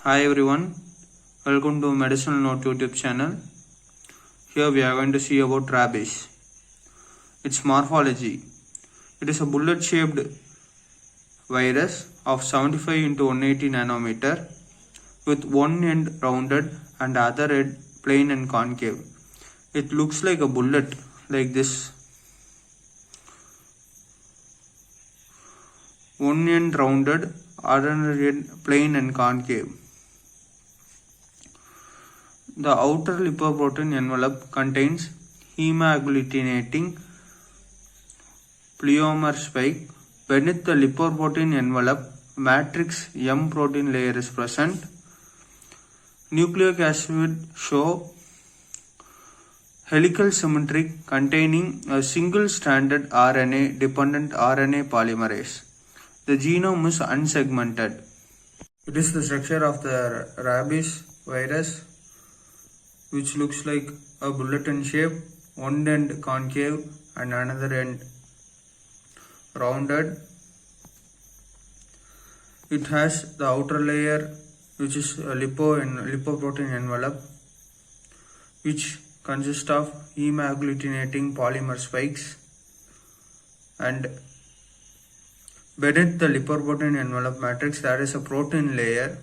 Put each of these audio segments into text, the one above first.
Hi everyone, welcome to Medicinal Note YouTube channel. Here we are going to see about rabies. Its morphology. It is a bullet-shaped virus of 75 into 180 nanometer with one end rounded and other end plain and concave. It looks like a bullet like this. One end rounded, other end plain and concave. The outer lipoprotein envelope contains hemagglutinating pleomer spike. Beneath the lipoprotein envelope, matrix M protein layer is present. Nucleic acid show helical symmetry containing a single-stranded RNA-dependent RNA polymerase. The genome is unsegmented. It is the structure of the rabies virus, which looks like a bullet in shape, one end concave and another end rounded. It has the outer layer, which is a lipoprotein envelope, which consists of hemagglutinating polymer spikes, and beneath the lipoprotein envelope matrix there is a protein layer.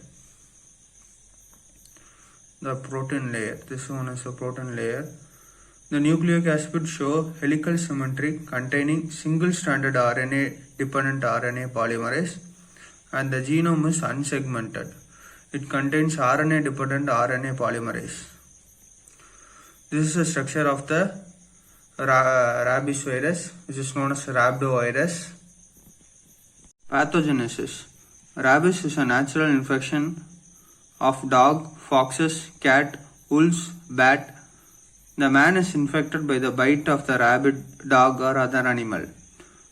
This one is a protein layer. The nucleic acid show helical symmetry containing single-stranded RNA-dependent RNA polymerase, and the genome is unsegmented. It contains RNA-dependent RNA polymerase. This is the structure of the rabies virus, which is known as rhabdovirus. Pathogenesis. Rabies is a natural infection of dog, foxes, cat, wolves, bat. The man is infected by the bite of the rabid dog or other animal.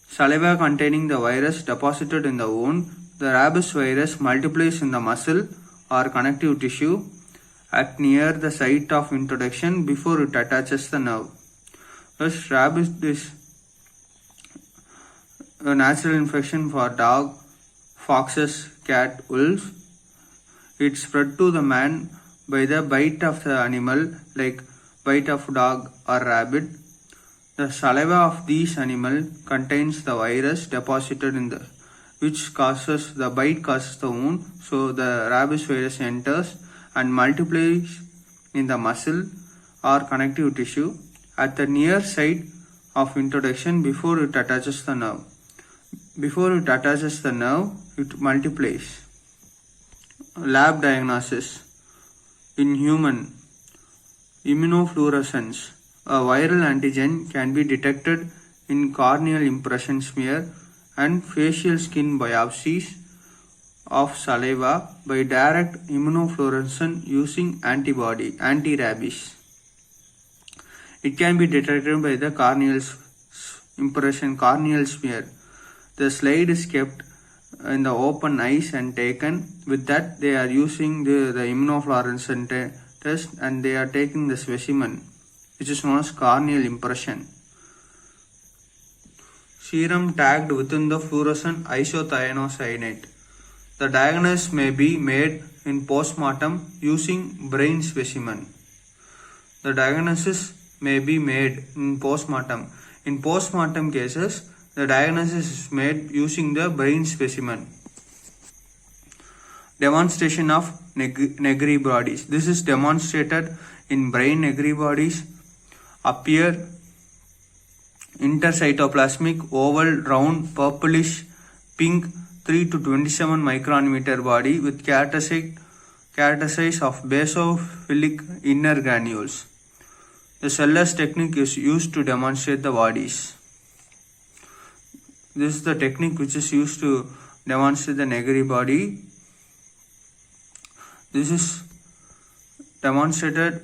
Saliva containing the virus deposited in the wound. The rabies virus multiplies in the muscle or connective tissue at near the site of introduction before it attaches the nerve. Thus, rabies is a natural infection for dog, foxes, cat, wolves. It spread to the man by the bite of the animal, like bite of dog or rabbit. The saliva of these animals contains the virus deposited in the which causes the bite causes the wound. So the rabies virus enters and multiplies in the muscle or connective tissue at the near site of introduction before it attaches the nerve. Before it attaches the nerve, it multiplies. Lab diagnosis. In human, immunofluorescence. A viral antigen can be detected in corneal impression smear and facial skin biopsies of saliva by direct immunofluorescence using anti-rabies. It can be detected by the corneal smear. The slide is kept in the open eyes and taken. With that, they are using the immunofluorescence test, and they are taking the specimen, which is known as corneal impression. Serum tagged within the fluorescent isothiocyanate. The diagnosis may be made in postmortem using brain specimen. The diagnosis may be made in postmortem. In postmortem cases, the diagnosis is made using the brain specimen. Demonstration of Negri bodies. This is demonstrated in brain. Negri bodies appear intercytoplasmic, oval, round, purplish, pink, 3 to 27 micrometer body with character size of basophilic inner granules. The Sellers technique is used to demonstrate the bodies. This is the technique which is used to demonstrate the Negri body. This is demonstrated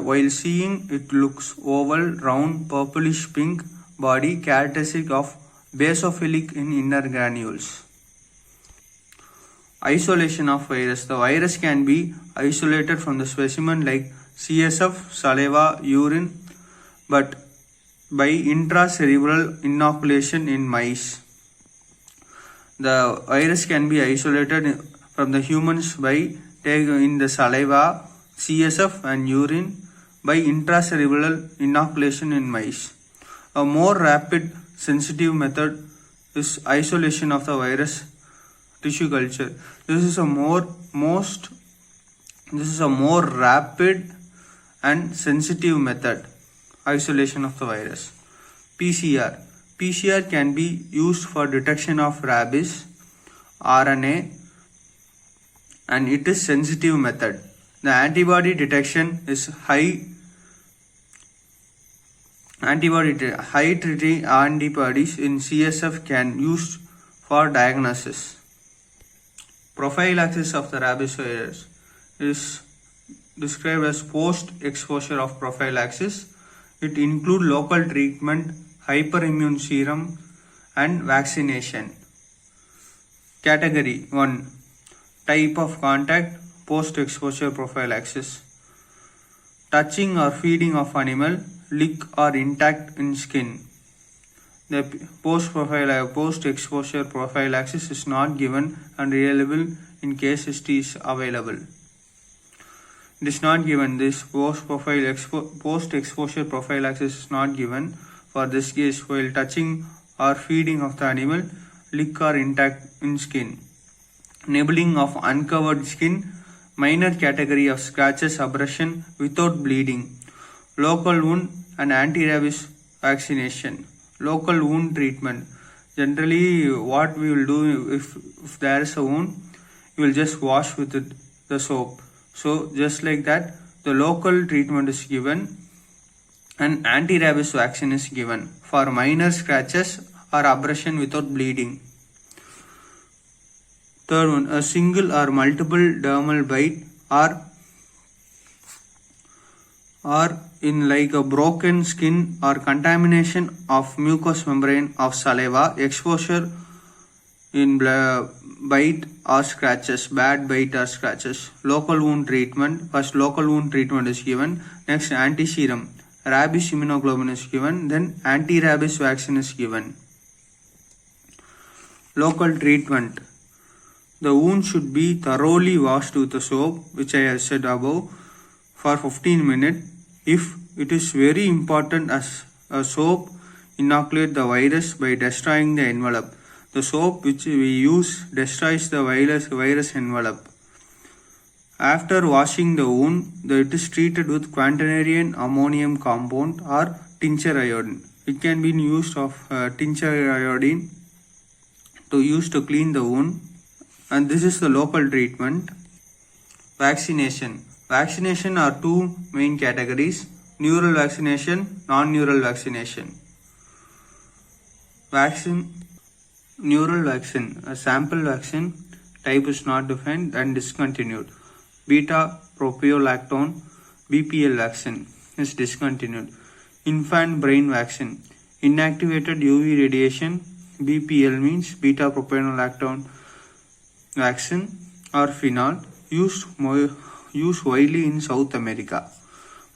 while seeing it looks oval, round, purplish pink body characteristic of basophilic in inner granules. Isolation of virus. The virus can be isolated from the specimen like CSF, saliva, urine, but by intracerebral inoculation in mice. The virus can be isolated from the humans by taking in the saliva, CSF and urine by intracerebral inoculation in mice. A more rapid sensitive method is isolation of the virus tissue culture. This is a more rapid and sensitive method, isolation of the virus. PCR. PCR can be used for detection of rabies RNA and it is sensitive method. The antibody detection is high titering antibodies in CSF can used for diagnosis. Prophylaxis of the rabies virus is described as post-exposure of prophylaxis. It includes local treatment, hyperimmune serum and vaccination. Category 1. Type of contact, post-exposure prophylaxis. Touching or feeding of animal, lick or intact in skin. The post-exposure prophylaxis is not given and reliable in case it is available. It is not given. This post-exposure prophylaxis is not given for this case while touching or feeding of the animal, lick or intact in skin. Nibbling of uncovered skin, minor category of scratches, abrasion without bleeding. Local wound and anti-rabies vaccination. Local wound treatment. Generally, what we will do if there is a wound, you will just wash with the soap. So just like that, the local treatment is given and anti-rabies vaccine is given for minor scratches or abrasion without bleeding. Third one, a single or multiple dermal bite or in like a broken skin or contamination of mucous membrane of saliva, exposure in bite or scratches, bad bite or scratches. Local wound treatment. First local wound treatment is given. Next anti-serum. Rabies immunoglobulin is given. Then anti-rabies vaccine is given. Local treatment. The wound should be thoroughly washed with the soap, which I have said above, for 15 minutes. If it is very important as a soap inoculate the virus by destroying the envelope. The soap which we use destroys the virus envelope. After washing the wound, it is treated with quaternary ammonium compound or tincture iodine. It can be used of tincture iodine to clean the wound. And this is the local treatment. Vaccination. Vaccination are two main categories: neural vaccination, non-neural vaccination. Neural vaccine, a sample vaccine, type is not defined and discontinued. Beta propiolactone, BPL vaccine is discontinued. Infant brain vaccine, inactivated UV radiation, BPL means beta propiolactone vaccine or phenol, used widely in South America.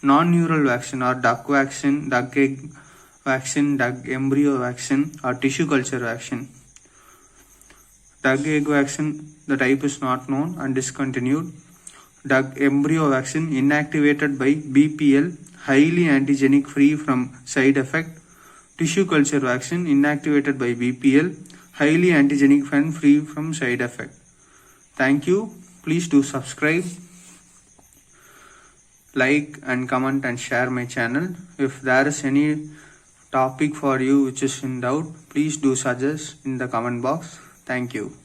Non-neural vaccine or duck vaccine, duck egg vaccine, duck embryo vaccine or tissue culture vaccine. Duck egg vaccine, the type is not known and discontinued. Duck embryo vaccine inactivated by BPL, highly antigenic, free from side effect. Tissue culture vaccine inactivated by BPL, highly antigenic and free from side effect. Thank you. Please do subscribe, like and comment and share my channel. If there is any topic for you which is in doubt, please do suggest in the comment box. Thank you.